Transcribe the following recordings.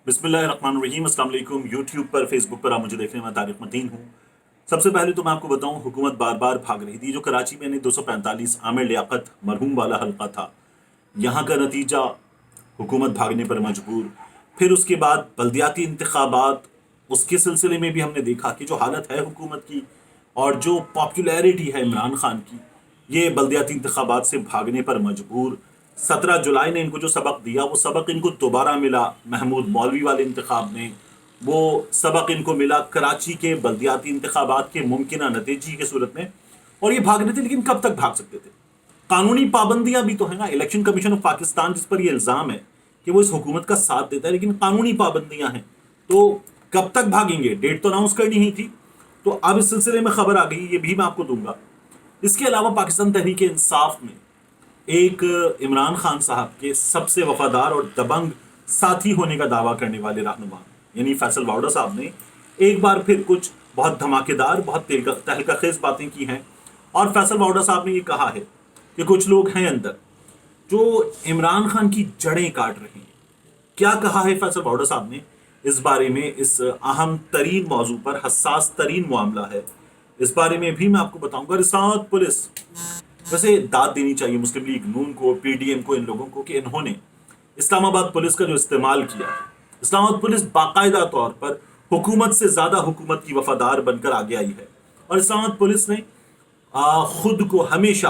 बिस्मिल्लाहिर्रहमानिर्रहीम। अस्सलाम वालेकुम। यूट्यूब पर, फेसबुक पर आप मुझे देख रहे हैं, मैं तारिक मतीन हूँ। सबसे पहले तो मैं आपको बताऊं, हुकूमत बार बार भाग रही थी। जो कराची में 245 आमिर लियाकत मरहूम वाला हल्का था, यहाँ का नतीजा हुकूमत भागने पर मजबूर। फिर उसके बाद बल्दियाती इंतखाबात, उसके सिलसिले में भी हमने देखा कि जो हालत है हुकूमत की और जो पॉपुलैरिटी है इमरान खान की, ये बल्दियाती इंतखाबात से भागने पर मजबूर। 17 जुलाई ने इनको जो सबक दिया, वो सबक इनको दोबारा मिला महमूद मौलवी वाले इंतखाब में। वो सबक इनको मिला कराची के बल्दियाती इंतखाबात के मुमकिन नतीजे की सूरत में। और ये भाग रहे थे, लेकिन कब तक भाग सकते थे? कानूनी पाबंदियां भी तो है ना। इलेक्शन कमीशन ऑफ पाकिस्तान, जिस पर ये इल्जाम है कि वो इस हुकूमत का साथ देता है, लेकिन कानूनी पाबंदियां हैं, तो कब तक भागेंगे? डेट तो अनाउंस करनी ही थी। तो अब इस सिलसिले में खबर आ गई, ये भी मैं आपको दूंगा। इसके अलावा पाकिस्तान तहरीक इंसाफ में एक इमरान खान साहब के सबसे वफादार और दबंग साथी होने का दावा करने वाले रहनुमा यानी फैसल वाउडा साहब ने एक बार फिर कुछ बहुत धमाकेदार, बहुत तहलकाखेज बातें की हैं। और फैसल वाउडा साहब ने ये कहा है कि कुछ लोग हैं अंदर जो इमरान खान की जड़ें काट रहे हैं। क्या कहा है फैसल वाउडा साहब ने इस बारे में? इस अहम तरीन मौजू पर, हसास तरीन मामला है, इस बारे में भी मैं आपको बताऊंगा। रिसात पुलिस, वैसे दाद देनी चाहिए मुस्लिम लीग नून को, पीडीएम को, इन लोगों को कि इन्होंने इस्लामाबाद पुलिस का जो इस्तेमाल किया है। इस्लामाबाद पुलिस बाकायदा तौर पर हुकूमत से ज्यादा हुकूमत की वफादार बनकर आगे आई है। और इस्लामाबाद पुलिस ने खुद को हमेशा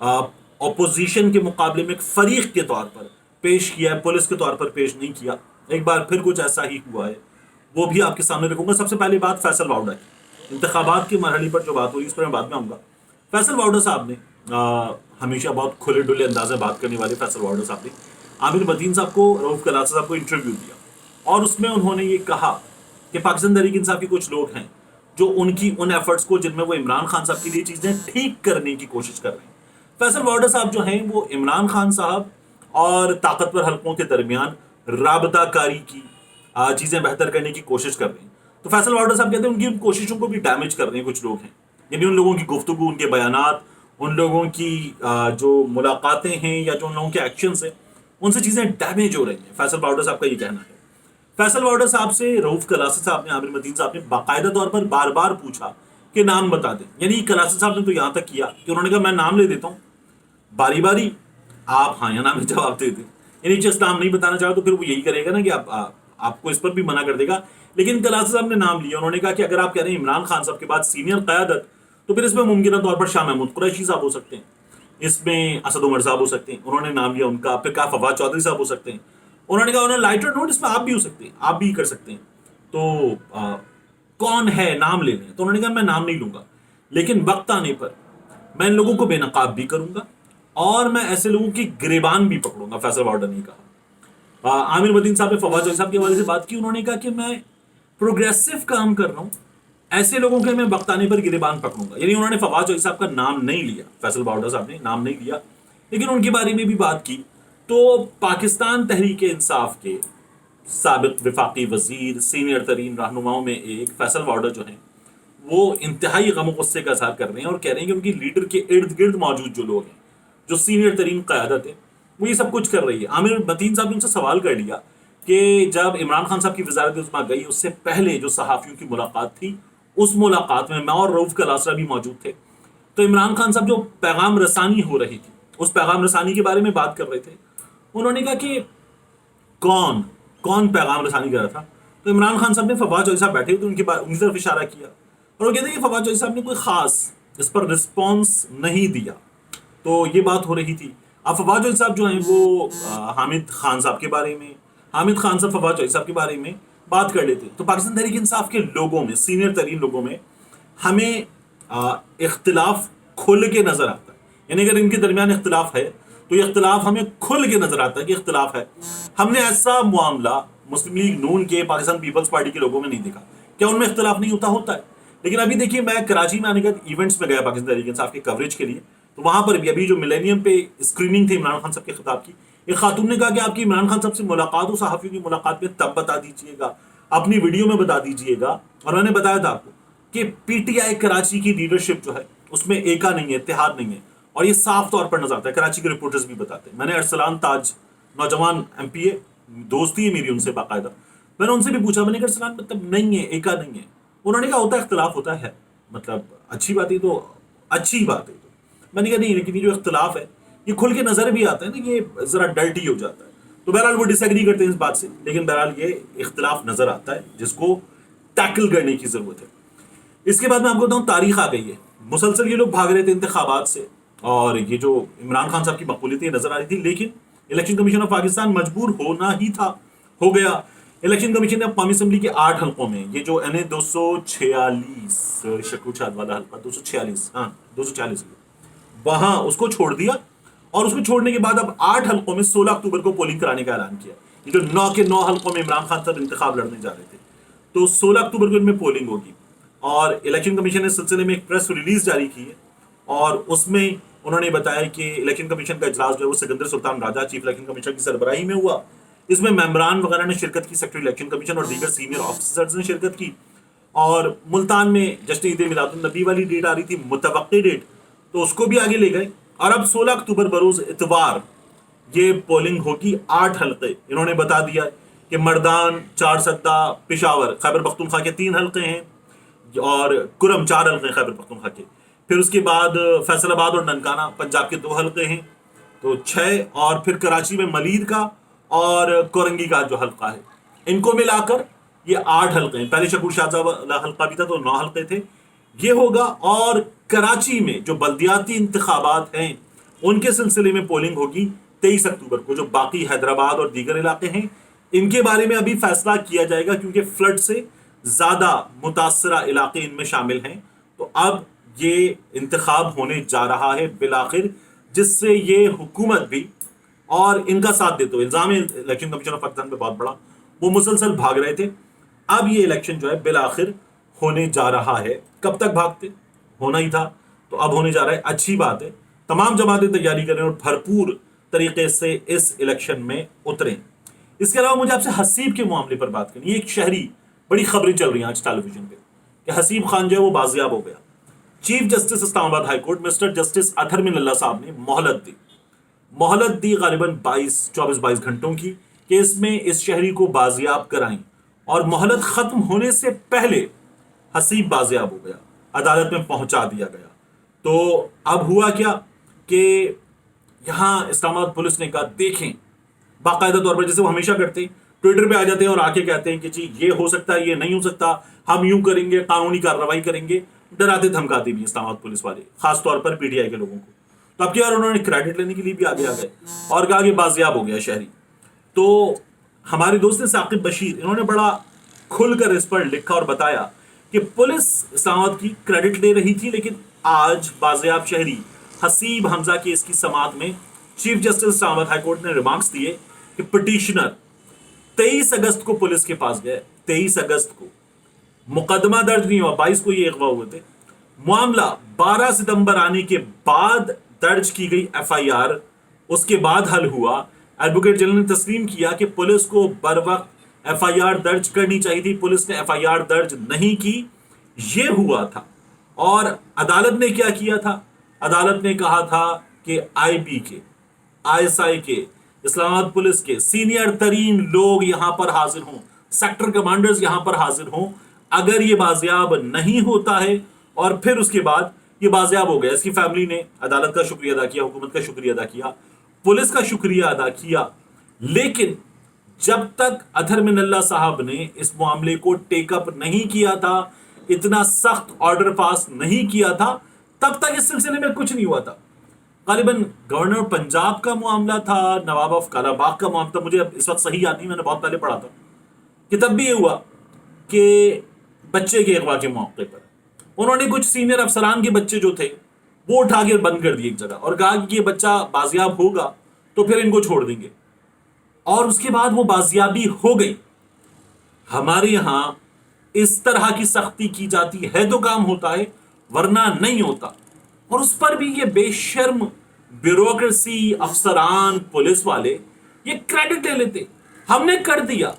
अपोजिशन के मुकाबले में एक फरीक के तौर पर पेश किया है, पुलिस के तौर पर पेश नहीं किया। एक बार फिर कुछ ऐसा ही हुआ है, वो भी आपके सामने रखूंगा। सबसे पहले बात फैसल वाउडा की, इंतखाबात की मरहले पर जो बात हुई, इस पर मैं बाद में आऊंगा। फैसल वाउडा साहब ने हमेशा बहुत खुले डुले अंदाज में बात करने वाले फैसल वाउडा साहब ने आमिर मतीन साहब को, रऊफ कलासा साहब को इंटरव्यू दिया, और उसमें उन्होंने ये कहा कि पाकिस्तान तहरीक इंसाफ के कुछ लोग हैं जो उनकी उन एफर्ट्स को, जिनमें वो इमरान खान साहब के लिए चीजें ठीक करने की कोशिश कर रहे हैं। फैसल वाउडा साहब जो हैं, वो इमरान खान साहब और ताकतवर हलकों के दरमियान राबताकारी की चीजें बेहतर करने की कोशिश कर रहे हैं। तो फैसल वाउडा साहब कहते हैं उनकी उन कोशिशों को भी डैमेज कर रहे हैं कुछ लोग हैं। यानी उन लोगों की गुफ्तगू, उनके बयानात, उन लोगों की जो मुलाकातें हैं या जो उन लोगों के एक्शंस हैं, उनसे चीजें डैमेज हो रही हैं। फैसल वाउडा साहब का ये कहना है। फैसल वाउडा साहब से रऊफ कलासा साहब ने, आमिर मतीन साहब ने बाकायदा तौर पर बार बार पूछा कि नाम बता दें। यानी कलासा साहब ने तो यहां तक किया कि उन्होंने कहा मैं नाम ले देता हूं, बारी बारी आप हाँ या ना में जवाब दे दें। यानी जिस नाम नहीं बताना चाहो तो फिर वो यही करेगा ना कि आपको इस पर भी मना कर देगा। लेकिन कलासा साहब ने नाम लिया। उन्होंने कहा कि अगर आप कह रहे हैं इमरान खान साहब के बाद सीनियर क़यादत, तो फिर इसमें मुमकिन तौर पर शाह महमूद कुरैशी साहब हो सकते हैं, इसमें असद उमर साहब हो सकते हैं, उन्होंने नाम लिया उनका। फिर कहा फवाद चौधरी साहब हो सकते हैं। उन्होंने कहा उन्होंने लाइटर नोट, इसमें आप भी हो सकते हैं, आप भी कर सकते हैं। तो कौन है, नाम ले लें। तो उन्होंने कहा मैं नाम नहीं लूंगा, लेकिन वक्त आने पर मैं इन लोगों को बेनकाब भी करूंगा और मैं ऐसे लोगों की गिरेबान भी पकड़ूंगा। फैसल वाउडा ने कहा। आमिर मदीन साहब ने फवाद चौधरी साहब के हवाले से बात की। उन्होंने कहा कि मैं प्रोग्रेसिव काम कर रहा हूं, ऐसे लोगों के मैं वक्त आने पर गिरेबान पकड़ूंगा। यानी उन्होंने फवाद चौधरी साहब का नाम नहीं लिया, फैसल वाउडा साहब ने नाम नहीं लिया, लेकिन उनके बारे में भी बात की। तो पाकिस्तान तहरीक इंसाफ के साबिक विफाकी वजीर, सीनियर तरीन रहनुमाओं में एक फैसल वाउडा जो हैं, वो इंतहाई गम गुस्से का इजहार कर रहे हैं और कह रहे हैं कि उनकी लीडर के इर्द गिर्द मौजूद जो लोग हैं, जो सीनियर तरीन क़यादत है, वो ये सब कुछ कर रही है। आमिर मतीन साहब ने उनसे सवाल कर लिया कि जब इमरान खान साहब की वजारत उस्मा गई, उससे पहले जो सहाफ़ियों की मुलाकात थी, उस मुलाकात में मैं और रऊफ कलासा भी मौजूद थे। तो इमरान खान साहब जो पैगाम रसानी हो रही थी, उस पैगाम रसानी के बारे में बात कर रहे थे। उन्होंने कहा कि कौन कौन पैगाम रसानी कर रहा था। तो इमरान खान साहब ने, फवाद चौधरी साहब बैठे हुए थे, उनकी तरफ इशारा किया और वो कहते हैं कि फवाद चौधरी साहब ने कोई खास इस पर रिस्पॉन्स नहीं दिया। तो ये बात हो रही थी। अब फवाद चौधरी साहब जो हैं, वो हामिद खान साहब के बारे में, हामिद खान साहब फवाद चौधरी साहब के बारे में बात कर लेते। तो पाकिस्तान तहरीक इंसाफ के लोगों में, सीनियर तरीन लोगों में, हमें इख्तिलाफ खुल के नजर आता है। यानी अगर इनके दरमियान इख्तिलाफ है तो ये इख्तिलाफ हमें खुल के नजर आता है कि इख्तिलाफ है। हमने ऐसा मामला मुस्लिम लीग नून के, पाकिस्तान पीपल्स पार्टी के लोगों में नहीं देखा। क्या उनमें इख्तिलाफ नहीं होता? होता है। लेकिन अभी देखिए, मैं कराची में आने के बाद इवेंट्स में गया पाकिस्तान तहरीक इंसाफ के कवरेज के लिए, तो वहां पर भी अभी जो मिलेनियम पे स्क्रीनिंग थी इमरान खान साहब के खिताब की, एक खातून ने कहा कि आपकी इमरान खान साहब से मुलाकात हो, सहाफ़ियों की मुलाकात में तब बता दीजिएगा, अपनी वीडियो में बता दीजिएगा। और मैंने बताया था आपको कि पीटीआई कराची की लीडरशिप जो है, उसमें एका नहीं है, इत्तेहाद नहीं है, और ये साफ तौर पर नजर आता है। कराची के रिपोर्टर्स भी बताते हैं। मैंने अरसलान ताज, नौजवान एमपीए, दोस्ती है मेरी उनसे बाकायदा, मैंने उनसे भी पूछा, मैंने कहा सलाम मतलब नहीं है, एका नहीं है। उन्होंने कहा होता है, इख्तलाफ होता है, मतलब अच्छी बात है, तो अच्छी बात है। तो मैंने कहा नहीं, लेकिन ये जो इख्तलाफ है ये खुल के नजर भी आता है ना, ये जरा डर्टी हो जाता है। तो बहरहाल वो डिसएग्री करते हैं इस बात से, लेकिन बहरहाल ये इख्तलाफ नजर आता है जिसको टैकल करने की जरूरत है। इसके बाद मैं आपको बताऊं, तारीख आ गई है, मुसलसल ये लोग भाग रहे थे इंतखाबात से, और ये जो इमरान खान साहब की मकबूलियत नजर आ रही थी, लेकिन इलेक्शन कमीशन ऑफ पाकिस्तान मजबूर होना ही था, हो गया। इलेक्शन कमीशन ने कौमी असम्बली के 8 हल्कों में, ये जो NA 246 शकूर वाला हल्का 246, हाँ 246, वहां उसको छोड़ दिया। और उसको छोड़ने के बाद अब 8 हल्कों में 16 अक्टूबर को पोलिंग कराने का ऐलान किया। ये जो 9 के 9 हल्कों में इमरान खान साहब इंतखाब लड़ने जा रहे थे, तो 16 अक्टूबर को इनमें पोलिंग होगी। और इलेक्शन कमीशन ने इस सिलसिले में एक प्रेस रिलीज जारी की है, और उसमें उन्होंने बताया कि इलेक्शन कमीशन का इजलास जो है वो Sikandar Sultan Raja chief election commissioner की सरबराही में हुआ। इसमें मेंबरान वगैरह ने शिरकत की, सेक्रेटरी इलेक्शन कमीशन और दीगर सीनियर ऑफिसर्स ने शिरकत की। और मुल्तान में जश्न ईद मिलादुन नबी वाली डेट आ रही थी, मुतवक्की डेट, तो उसको भी आगे ले गए। और अब 16 अक्टूबर बरोज इतवार ये पोलिंग होगी। 8 हल्के इन्होंने बता दिया कि मर्दान, चार सद्दा, पिशावर, खैबर पख्तूनख्वा के 3 हल्के हैं, और कुरम 4 हल्के खैबर पख्तूनख्वा के। फिर उसके बाद फैसलाबाद और ननकाना पंजाब के 2 हल्के हैं, तो 6। और फिर कराची में मलीर का और कोरंगी का जो हल्का है, इनको मिलाकर ये 8 हल्के हैं। पहले शकूर शाहजहां वाला हल्का भी था, तो 9 हल्के थे, ये होगा। और कराची में जो बल्दियाती इंतखाबात हैं उनके सिलसिले में पोलिंग होगी 23 अक्टूबर को। जो बाकी हैदराबाद और दीगर इलाके हैं इनके बारे में अभी फैसला किया जाएगा, क्योंकि फ्लड से ज्यादा मुतासरा इलाके इनमें शामिल हैं। तो अब ये इंतखाब होने जा रहा है बिलाखिर, जिससे ये हुकूमत भी और इनका साथ देते हो। इल्जाम इलेक्शन कमीशन ऑफ पाकिस्तान पे बहुत बड़ा, वो मुसलसल भाग रहे थे, अब ये इलेक्शन जो है बिलाखिर होने जा रहा है। कब तक भागते, होना ही था, तो अब होने जा रहा है, अच्छी बात है। तमाम जमातें तैयारी करें और भरपूर तरीके से इस इलेक्शन में उतरें। इसके अलावा मुझे आपसे हसीब के मामले पर बात करनी है। एक शहरी, बड़ी खबरें चल रही हैं आज टेलीविजन पे कि हसीब खान जो है वो बाजियाब हो गया। Chief justice Islamabad high court mister justice Athar Minallah साहब ने मोहलत दी गालिबन 24-22 घंटों की, कि इसमें इस शहरी को बाजियाब कराएं। और मोहलत खत्म होने से पहले हसीब बाजियाब हो गया, अदालत में पहुंचा दिया गया। तो अब हुआ क्या कि यहां इस्लामाबाद पुलिस ने कहा, देखें, बाकायदा तौर पर जैसे वो हमेशा करते हैं, ट्विटर पे आ जाते हैं और आके कहते हैं कि जी ये हो सकता है, ये नहीं हो सकता, हम यूं करेंगे, कानूनी कार्रवाई करेंगे, डराते धमकाते भी इस्लामाबाद पुलिस वाले, खासतौर पर PTI के लोगों को। तो अब क्या यार, उन्होंने क्रेडिट लेने के लिए भी आगे आ गए और कहा कि बाजियाब हो गया शहरी। तो हमारे दोस्त साकिब बशीर, इन्होंने बड़ा खुलकर इस पर लिखा और बताया कि पुलिस इस्लामाबाद की क्रेडिट ले रही थी, लेकिन आज बाजियाब शहरी हसीब हमजा की इसकी समाअत में chief justice Islamabad high court ने रिमार्क्स दिए कि पिटिशनर 23 अगस्त को पुलिस के पास गए। 23 अगस्त को मुकदमा दर्ज नहीं हुआ, 22 को ये अगवा हुए थे। मामला 12 सितंबर आने के बाद दर्ज की गई FIR, उसके बाद हल हुआ। एडवोकेट जनरल ने तस्लीम किया कि पुलिस को बर वक्त FIR दर्ज करनी चाहिए थी, पुलिस ने FIR दर्ज नहीं की, ये हुआ था। और अदालत ने क्या किया था, अदालत ने कहा था कि IB के, ISI के, इस्लामाबाद पुलिस के सीनियर तरीन लोग यहां पर हाजिर हों, सेक्टर कमांडर्स यहां पर हाजिर हों। अगर ये बाजियाब नहीं होता है और फिर उसके बाद ये बाजियाब हो गया, इसकी फैमिली ने अदालत का शुक्रिया अदा किया, हुकूमत का शुक्रिया अदा किया, पुलिस का शुक्रिया अदा किया। लेकिन जब तक अतहर मिनल्ला साहब ने इस मामले को टेकअप नहीं किया था, इतना सख्त ऑर्डर पास नहीं किया था, तब तक इस सिलसिले में कुछ नहीं हुआ था। गालिबन गवर्नर पंजाब का मामला था, नवाब ऑफ कालाबाग का मामला था, मुझे इस वक्त सही याद नहीं, मैंने बहुत पहले पढ़ा था, कि तब भी ये हुआ कि बच्चे के अगवा के मौके पर उन्होंने कुछ सीनियर अफसरान के बच्चे जो थे वो उठा के बंद कर दिए एक जगह, और कहा कि ये बच्चा बाजियाब होगा तो फिर इनको छोड़ देंगे। और उसके बाद वो बाजियाबी हो गई। हमारे यहां इस तरह की सख्ती की जाती है तो काम होता है, वरना नहीं होता। और उस पर भी ये बेशर्म ब्यूरोक्रेसी, अफसरान, पुलिस वाले ये क्रेडिट ले लेते, हमने कर दिया।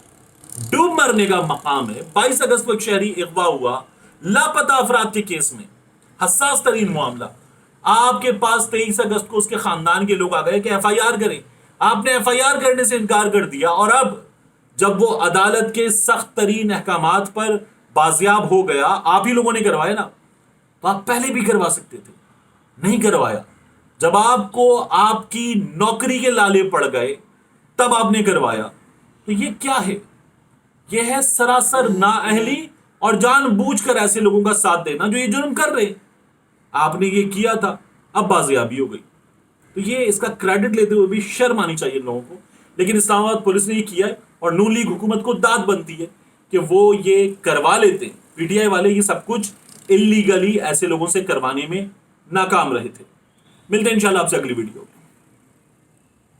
डूब मरने का मकाम है। 22 अगस्त को एक शहरी अगवा हुआ लापता अफराद के केस में, हसास तरीन मामला। आपके पास 23 अगस्त को उसके खानदान के लोग आ गए कि FIR करें, आपने FIR करने से इनकार कर दिया। और अब جب وہ عدالت کے سخت ترین احکامات پر بازیاب ہو گیا، آپ ہی لوگوں نے کروایا نا، تو آپ پہلے بھی کروا سکتے تھے، نہیں کروایا۔ جب آپ کو آپ کی نوکری کے لالے پڑ گئے تب آپ نے کروایا، تو یہ کیا ہے؟ یہ ہے سراسر نااہلی اور جان بوجھ کر ایسے لوگوں کا ساتھ دینا جو یہ جرم کر رہے ہیں۔ آپ نے یہ کیا تھا، اب بازیابی ہو گئی، تو یہ اس کا کریڈٹ لیتے ہوئے بھی شرم آنی چاہیے ان لوگوں کو۔ لیکن اسلام آباد پولیس نے یہ کیا ہے اور نون لیگ حکومت کو داد بنتی ہے کہ وہ یہ کروا لیتے ہیں۔ پی ٹی آئی والے یہ سب کچھ اللیگلی ایسے لوگوں سے کروانے میں ناکام رہے تھے۔ ملتے ہیں انشاءاللہ آپ سے اگلی ویڈیو میں۔